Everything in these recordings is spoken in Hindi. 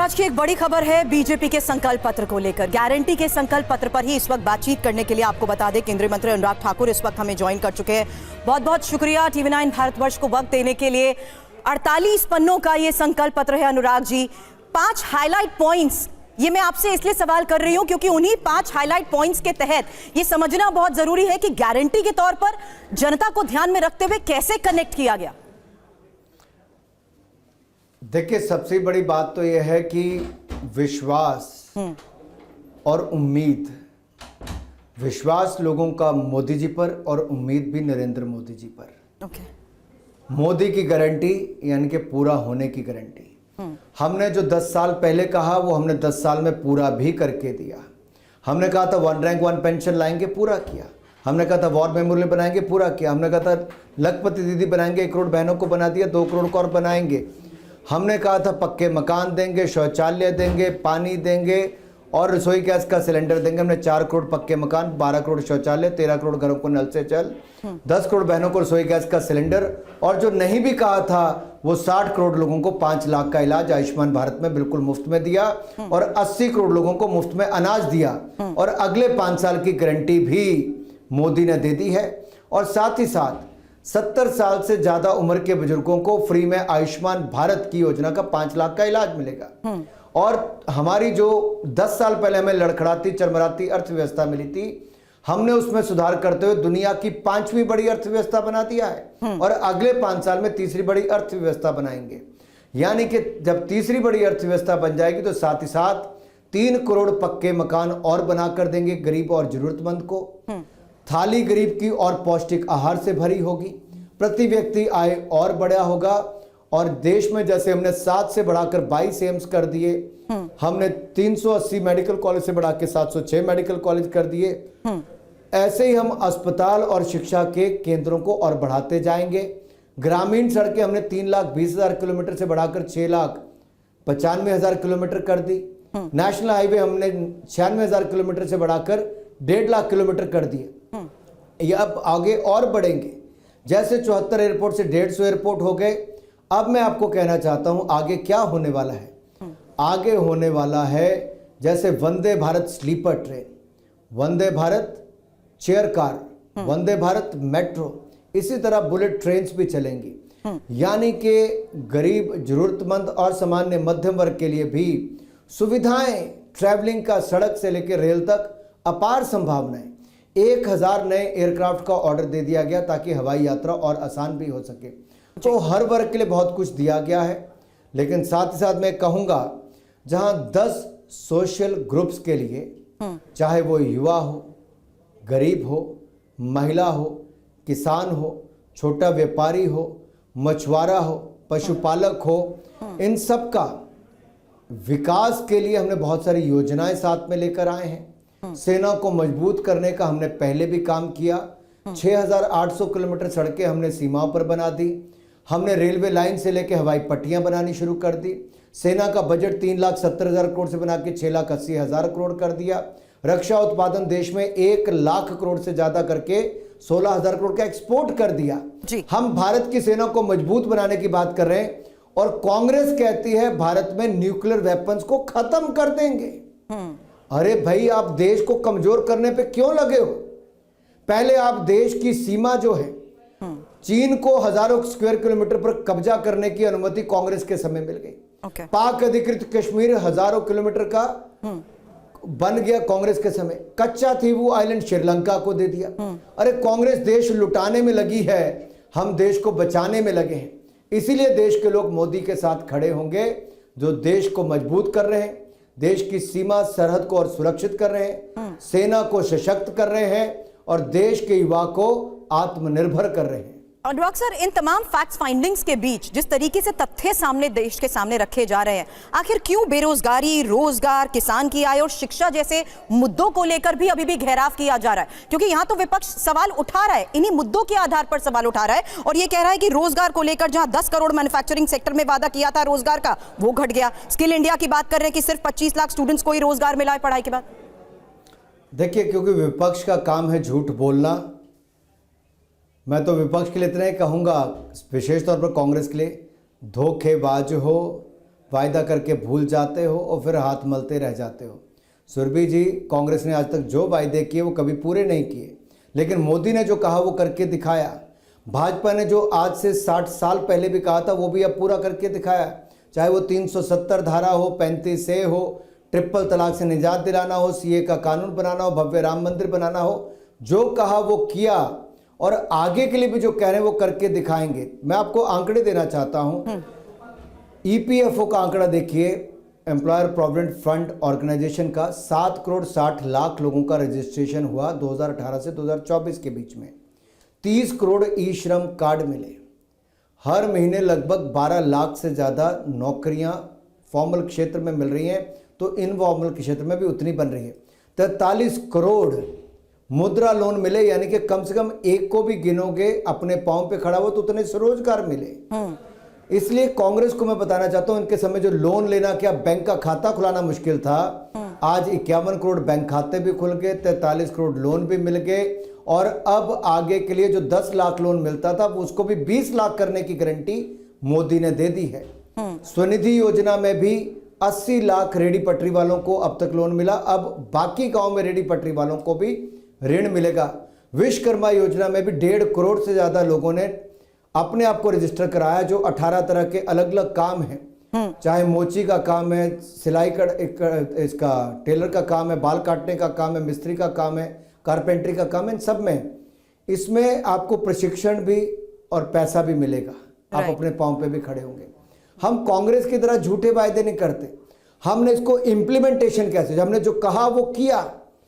आज की एक बड़ी खबर है बीजेपी के संकल्प पत्र को लेकर। गारंटी के संकल्प पत्र पर ही इस वक्त बातचीत करने के लिए आपको बता दें केंद्रीय मंत्री अनुराग ठाकुर इस वक्त हमें ज्वाइन कर चुके हैं। बहुत बहुत शुक्रिया TV9 भारतवर्ष को वक्त देने के लिए। 48 पन्नों का ये संकल्प पत्र है अनुराग जी। 5 हाईलाइट पॉइंट्स, ये मैं आपसे इसलिए सवाल कर रही हूं क्योंकि उन्हीं 5 हाईलाइट पॉइंट्स के तहत ये समझना बहुत जरूरी है कि गारंटी के तौर पर जनता को ध्यान में रखते हुए कैसे कनेक्ट किया गया। देखिए, सबसे बड़ी बात तो यह है कि विश्वास और उम्मीद, विश्वास लोगों का मोदी जी पर और उम्मीद भी नरेंद्र मोदी जी पर। मोदी की गारंटी यानी कि पूरा होने की गारंटी। हमने जो 10 साल पहले कहा वो हमने 10 साल में पूरा भी करके दिया। हमने कहा था 1 रैंक 1 पेंशन लाएंगे, पूरा किया। हमने कहा था वॉर मेमोरियल बनाएंगे, पूरा किया। हमने कहा था लखपति दीदी बनाएंगे, 1 करोड़ बहनों को बना दिया, 2 करोड़ को और बनाएंगे। हमने कहा था पक्के मकान देंगे, शौचालय देंगे, पानी देंगे और रसोई गैस का सिलेंडर देंगे। हमने 4 करोड़ पक्के मकान, 12 करोड़ शौचालय, 13 करोड़ घरों को नल से जल, 10 करोड़ बहनों को रसोई गैस का सिलेंडर, और जो नहीं भी कहा था वो 60 करोड़ लोगों को 5 लाख का इलाज आयुष्मान भारत में बिल्कुल मुफ्त में दिया और 80 करोड़ लोगों को मुफ्त में अनाज दिया। और अगले 5 साल की गारंटी भी मोदी ने दे दी है। और साथ ही साथ 70 साल से ज्यादा उम्र के बुजुर्गों को फ्री में आयुष्मान भारत की योजना का 5 लाख का इलाज मिलेगा। और हमारी जो 10 साल पहले हमें लड़खड़ाती चरमराती अर्थव्यवस्था मिली थी, हमने उसमें सुधार करते हुए दुनिया की 5वीं बड़ी अर्थव्यवस्था बना दिया है और अगले 5 साल में तीसरी बड़ी अर्थव्यवस्था बनाएंगे। यानी कि जब तीसरी बड़ी अर्थव्यवस्था बन जाएगी तो साथ ही साथ 3 करोड़ पक्के मकान और बनाकर देंगे गरीब और जरूरतमंद को। थाली गरीब की और पौष्टिक आहार से भरी होगी। प्रति व्यक्ति आय और बढ़ा होगा। और देश में जैसे हमने 7 से बढ़ाकर 22 एम्स कर दिए, हमने 380 मेडिकल कॉलेज से बढ़ा के 706 मेडिकल कॉलेज कर दिए, ऐसे ही हम अस्पताल और शिक्षा के केंद्रों को और बढ़ाते जाएंगे। ग्रामीण सड़कें हमने 3,20,000 किलोमीटर से बढ़ाकर 6,95,000 किलोमीटर कर दी। नेशनल हाईवे हमने 96,000 किलोमीटर से बढ़ाकर 1.5 लाख किलोमीटर कर दिए। ये अब आगे और बढ़ेंगे। जैसे 74 एयरपोर्ट से 150 एयरपोर्ट हो गए। अब मैं आपको कहना चाहता हूं आगे क्या होने वाला है। आगे होने वाला है जैसे Vande Bharat sleeper train, Vande Bharat chair car, Vande Bharat metro, इसी तरह बुलेट ट्रेन्स भी चलेंगी। यानी कि गरीब, जरूरतमंद और सामान्य मध्यम वर्ग के लिए भी सुविधाएं, ट्रैवलिंग का सड़क से लेकर रेल तक अपार संभावनाएं। 1000 नए एयरक्राफ्ट का ऑर्डर दे दिया गया ताकि हवाई यात्रा और आसान भी हो सके। तो हर वर्ग के लिए बहुत कुछ दिया गया है। लेकिन साथ ही साथ मैं कहूंगा जहां 10 सोशल ग्रुप्स के लिए, चाहे वो युवा हो, गरीब हो, महिला हो, किसान हो, छोटा व्यापारी हो, मछुआरा हो, पशुपालक हो, इन सब का विकास के लिए हमने बहुत सारी योजनाएं साथ में लेकर आए हैं। सेना को मजबूत करने का हमने पहले भी काम किया। 6,800 किलोमीटर सड़कें हमने सीमाओं पर बना दी। हमने रेलवे लाइन से लेकर हवाई पट्टियां बनानी शुरू कर दी। सेना का बजट 3,70,000 करोड़ से बना के 6,80,000 करोड़ कर दिया। रक्षा उत्पादन देश में 1 लाख करोड़ से ज्यादा करके 16,000 करोड़ का एक्सपोर्ट कर दिया। हम भारत की सेना को मजबूत बनाने की बात कर रहे हैं और कांग्रेस कहती है भारत में न्यूक्लियर वेपन्स को खत्म कर देंगे। अरे भाई, आप देश को कमजोर करने पे क्यों लगे हो? पहले आप देश की सीमा जो है, चीन को हजारों स्क्वायर किलोमीटर पर कब्जा करने की अनुमति कांग्रेस के समय मिल गई। पाक अधिकृत कश्मीर हजारों किलोमीटर का बन गया कांग्रेस के समय। कच्चा थी वो आइलैंड श्रीलंका को दे दिया। अरे कांग्रेस देश लुटाने में लगी है, हम देश को बचाने में लगे हैं। इसीलिए देश के लोग मोदी के साथ खड़े होंगे, जो देश को मजबूत कर रहे हैं, देश की सीमा सरहद को और सुरक्षित कर रहे हैं, सेना को सशक्त कर रहे हैं और देश के युवा को आत्मनिर्भर कर रहे हैं। अनुराग सर, इन तमाम फैक्ट्स फाइंडिंग्स के बीच जिस तरीके से तथ्य सामने देश के सामने रखे जा रहे हैं, आखिर क्यों बेरोजगारी, रोजगार, किसान की आय और शिक्षा जैसे मुद्दों को लेकर भी अभी भी घेराव किया जा रहा है? क्योंकि यहां तो विपक्ष सवाल उठा रहा है, इन्हीं मुद्दों के आधार पर सवाल उठा रहा है और ये कह रहा है कि रोजगार को लेकर जहां 10 करोड़ मैन्युफैक्चरिंग सेक्टर में वादा किया था रोजगार का, वो घट गया। स्किल इंडिया की बात कर रहे हैं कि सिर्फ 25 लाख स्टूडेंट्स को ही रोजगार मिला है पढ़ाई के बाद। देखिए, क्योंकि विपक्ष का काम है झूठ बोलना। मैं तो विपक्ष के लिए इतना ही कहूँगा, विशेष तौर पर कांग्रेस के लिए, धोखेबाज हो, वायदा करके भूल जाते हो और फिर हाथ मलते रह जाते हो। सुरभि जी, कांग्रेस ने आज तक जो वायदे किए वो कभी पूरे नहीं किए, लेकिन मोदी ने जो कहा वो करके दिखाया। भाजपा ने जो आज से 60 साल पहले भी कहा था वो भी अब पूरा करके दिखाया। चाहे वो 370 धारा हो, 35 ए हो, ट्रिपल तलाक से निजात दिलाना हो, सीए का कानून बनाना हो, भव्य राम मंदिर बनाना हो, जो कहा वो किया और आगे के लिए भी जो कह रहे हैं वो करके दिखाएंगे। मैं आपको आंकड़े देना चाहता हूं। ईपीएफओ का आंकड़ा देखिए, एम्प्लॉयर प्रोविडेंट फंड ऑर्गेनाइजेशन का 7 करोड़ 60 लाख लोगों का रजिस्ट्रेशन हुआ 2018 से 2024 के बीच में। 30 करोड़ ई श्रम कार्ड मिले। हर महीने लगभग 12 लाख से ज़्यादा नौकरियां फॉर्मल क्षेत्र में मिल रही हैं, तो इनफॉर्मल क्षेत्र में भी उतनी बन रही है। 43 करोड़ मुद्रा लोन मिले, यानी कि कम से कम एक को भी गिनोगे अपने पांव पे खड़ा हो तो उतने स्वरोजगार मिले। इसलिए कांग्रेस को मैं बताना चाहता हूं, इनके समय जो लोन लेना, क्या बैंक का खाता खुलाना मुश्किल था, आज 51 करोड़ बैंक खाते भी खुल गए, 43 करोड़ लोन भी मिल गए और अब आगे के लिए जो 10 लाख लोन मिलता था उसको भी 20 लाख करने की गारंटी मोदी ने दे दी है। स्वनिधि योजना में भी 80 लाख रेडी पटरी वालों को अब तक लोन मिला। अब बाकी गांव में रेडी पटरी वालों को भी ऋण मिलेगा। विश्वकर्मा योजना में भी 1.5 करोड़ से ज्यादा लोगों ने अपने आप को रजिस्टर कराया, जो 18 तरह के अलग अलग काम हैं। चाहे मोची का काम है, सिलाई का इसका टेलर का काम है, बाल काटने का काम है, मिस्त्री का काम है, कारपेंटरी का काम है, इन सब में इसमें आपको प्रशिक्षण भी और पैसा भी मिलेगा। आप अपने पांव पे भी खड़े होंगे। हम कांग्रेस की तरह झूठे वायदे नहीं करते, हमने इसको इम्प्लीमेंटेशन कैसे, हमने जो कहा वो किया।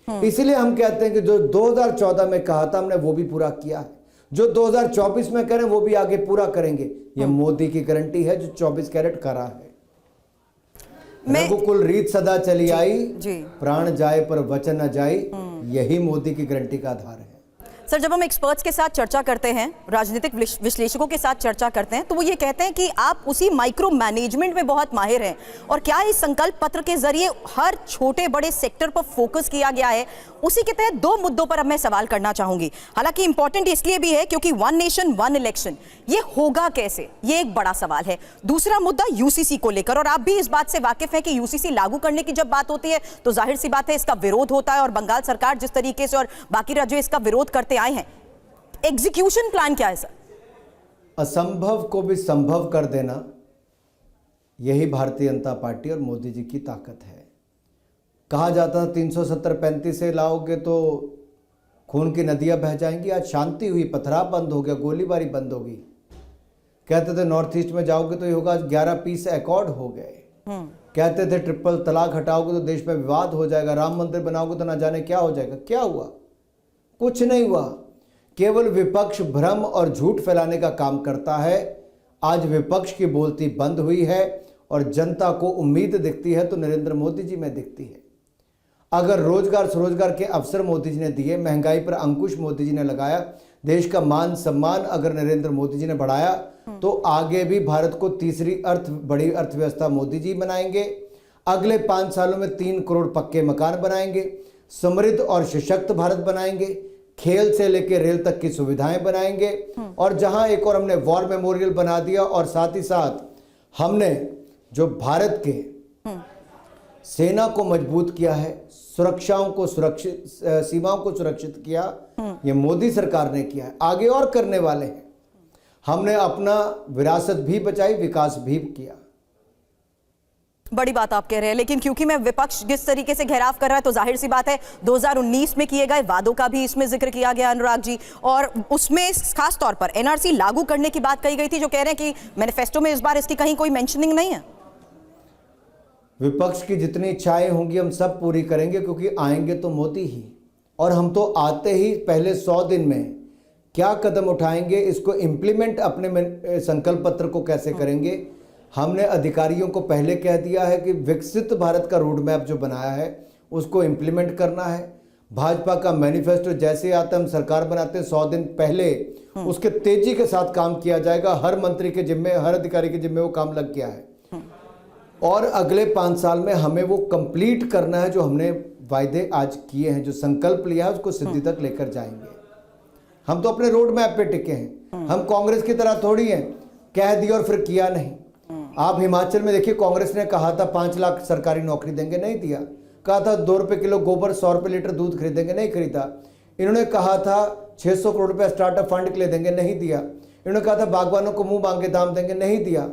इसीलिए हम कहते हैं कि जो 2014 में कहा था हमने वो भी पूरा किया है, जो 2024 में करें वो भी आगे पूरा करेंगे। ये मोदी की गारंटी है जो 24 कैरेट करा है। रघुकुल रीत सदा चली आई, प्राण जाए पर वचन न जाई, यही मोदी की गारंटी का आधार है। सर, जब हम एक्सपर्ट्स के साथ चर्चा करते हैं, राजनीतिक विश्लेषकों के साथ चर्चा करते हैं, तो वो ये कहते हैं कि आप उसी माइक्रो मैनेजमेंट में बहुत माहिर हैं और क्या इस संकल्प पत्र के जरिए हर छोटे बड़े सेक्टर पर फोकस किया गया है। उसी के तहत 2 मुद्दों पर अब मैं सवाल करना चाहूंगी। हालांकि इंपॉर्टेंट इसलिए भी है क्योंकि 1 नेशन 1 इलेक्शन ये होगा कैसे, ये एक बड़ा सवाल है। दूसरा मुद्दा यूसीसी को लेकर, और आप भी इस बात से वाकिफ हैं कि यूसीसी लागू करने की जब बात होती है तो जाहिर सी बात है इसका विरोध होता है, और बंगाल सरकार जिस तरीके से और बाकी राज्य इसका विरोध करते आए हैं। एग्जीक्यूशन प्लान क्या है सर? असंभव को भी संभव कर देना, यही भारतीय जनता पार्टी और मोदी जी की ताकत है। कहा जाता था 370-35 से लाओगे तो खून की नदियां बह जाएंगी। आज शांति हुई, पथराव बंद हो गया, गोलीबारी बंद होगी। कहते थे नॉर्थ ईस्ट में जाओगे तो ये होगा, 11 पीस अकॉर्ड हो गए। कहते थे ट्रिपल तलाक हटाओगे तो देश में विवाद हो जाएगा, राम मंदिर बनाओगे तो ना जाने क्या हो जाएगा। क्या हुआ? कुछ नहीं हुआ। केवल विपक्ष भ्रम और झूठ फैलाने का काम करता है। आज विपक्ष की बोलती बंद हुई है और जनता को उम्मीद दिखती है तो नरेंद्र मोदी जी में दिखती है। अगर रोजगार स्वरोजगार के अवसर मोदी जी ने दिए, महंगाई पर अंकुश मोदी जी ने लगाया, देश का मान सम्मान अगर नरेंद्र मोदी जी ने बढ़ाया, तो आगे भी भारत को तीसरी बड़ी अर्थव्यवस्था मोदी जी बनाएंगे। अगले 5 सालों में 3 करोड़ पक्के मकान बनाएंगे, समृद्ध और सशक्त भारत बनाएंगे, खेल से लेकर रेल तक की सुविधाएं बनाएंगे। और जहां एक और हमने वॉर मेमोरियल बना दिया, और साथ ही साथ हमने जो भारत के सेना को मजबूत किया है, सुरक्षाओं को सुरक्षित, सीमाओं को सुरक्षित किया, ये मोदी सरकार ने किया है, आगे और करने वाले हैं। हमने अपना विरासत भी बचाई, विकास भी किया। बड़ी बात आप कह रहे हैं, लेकिन क्योंकि मैं विपक्ष जिस तरीके से घेराव कर रहा है तो जाहिर सी बात है 2019 में किए गए वादों का भी इसमें जिक्र किया गया अनुराग जी, और उसमें खास तौर पर एनआरसी लागू करने की बात कही गई थी, जो कह रहे हैं कि मैनिफेस्टो में इस बार इसकी कहीं कोई मेंशनिंग नहीं है। विपक्ष की जितनी इच्छाएं होंगी हम सब पूरी करेंगे, क्योंकि आएंगे तो मोदी ही, और हम तो आते ही पहले 100 दिन में क्या कदम उठाएंगे, इसको इम्प्लीमेंट अपने संकल्प पत्र को कैसे करेंगे। हमने अधिकारियों को पहले कह दिया है कि विकसित भारत का रोड मैप जो बनाया है उसको इम्प्लीमेंट करना है। भाजपा का मैनिफेस्टो जैसे आता है हम सरकार बनाते हैं 100 दिन पहले उसके तेजी के साथ काम किया जाएगा। हर मंत्री के जिम्मे, हर अधिकारी के जिम्मे वो काम लग गया है, और अगले 5 साल में हमें वो कंप्लीट करना है जो हमने वायदे आज किए हैं, जो संकल्प लिया है उसको सिद्धि तक लेकर जाएंगे। हम तो अपने रोड मैप पे टिके हैं। हम कांग्रेस की तरह थोड़ी हैं, कह दिया और फिर किया नहीं। आप हिमाचल में देखिए, कांग्रेस ने कहा था 5 लाख सरकारी नौकरी देंगे, नहीं दिया। कहा था 2 रुपये किलो गोबर, 100 रुपये लीटर दूध खरीदेंगे, नहीं खरीदा। इन्होंने कहा था 600 करोड़ रुपया स्टार्टअप फंड के लिए देंगे, नहीं दिया। इन्होंने कहा था बागवानों को मुंह मांगे दाम देंगे, नहीं दिया।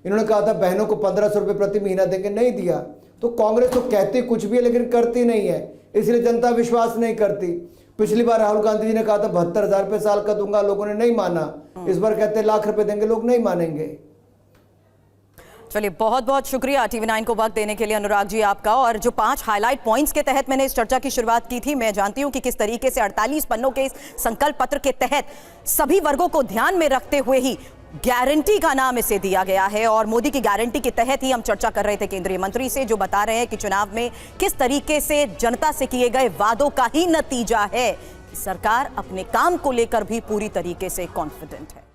इन्होंने कहा था बहनों को 1500 रुपये प्रति महीना देंगे, नहीं दिया। तो कांग्रेस तो कहती कुछ भी है लेकिन करती नहीं है, इसलिए जनता विश्वास नहीं करती। पिछली बार राहुल गांधी जी ने कहा था 72,000 रुपये साल का दूंगा, लोगों ने नहीं माना। इस बार कहते लाख रुपए देंगे, लोग नहीं मानेंगे। चलिए, बहुत बहुत शुक्रिया TV9 को वक्त देने के लिए अनुराग जी आपका। और जो 5 हाईलाइट पॉइंट्स के तहत मैंने इस चर्चा की शुरुआत की थी, मैं जानती हूं कि किस तरीके से 48 पन्नों के इस संकल्प पत्र के तहत सभी वर्गों को ध्यान में रखते हुए ही गारंटी का नाम इसे दिया गया है। और मोदी की गारंटी के तहत ही हम चर्चा कर रहे थे केंद्रीय मंत्री से, जो बता रहे हैं कि चुनाव में किस तरीके से जनता से किए गए वादों का ही नतीजा है। सरकार अपने काम को लेकर भी पूरी तरीके से कॉन्फिडेंट है।